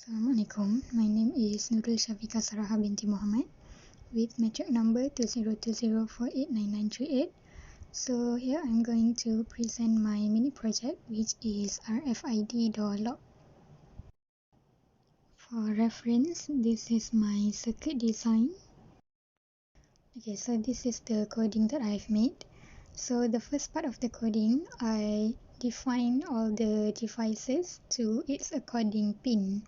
Assalamualaikum. My name is Nurul Shyafeeqah Sarahah binti Muhammad with matric number 2020489938. So here I'm going to present my mini project, which is RFID door lock. For reference, this is my circuit design. Okay, so this is the coding that I've made. So the first part of the coding, I define all the devices to its according pin.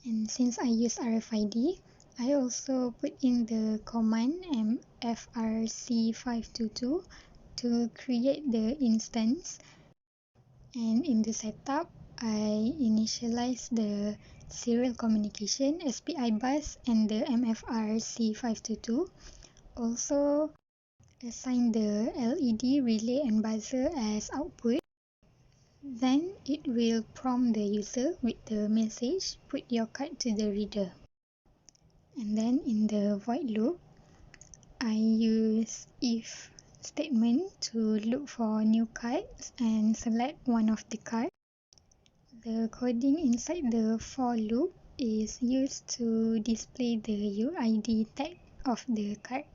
And since I use RFID, I also put in the command FRC522 to create the instance. And in the setup, I initialize the serial communication SPI bus and the MFRC522. Also assign the LED relay and buzzer as output. Then it will prompt the user with the message, put your card to the reader. And then in the void loop, I use if statement to look for new cards and select one of the cards. The coding inside the for loop is used to display the UID tag of the card.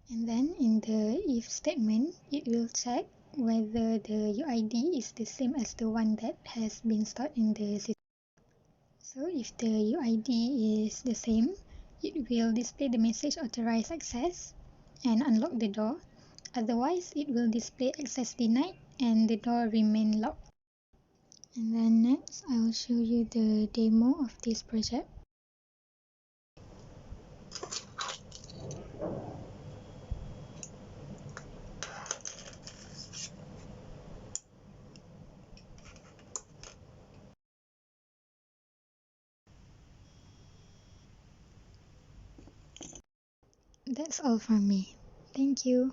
And then in the if statement, it will check whether the UID is the same as the one that has been stored in the system. So if the UID is the same, it will display the message authorized access and unlock the door. Otherwise, it will display access denied and the door remain locked. And then next, I will show you the demo of this project. That's all from me. Thank you.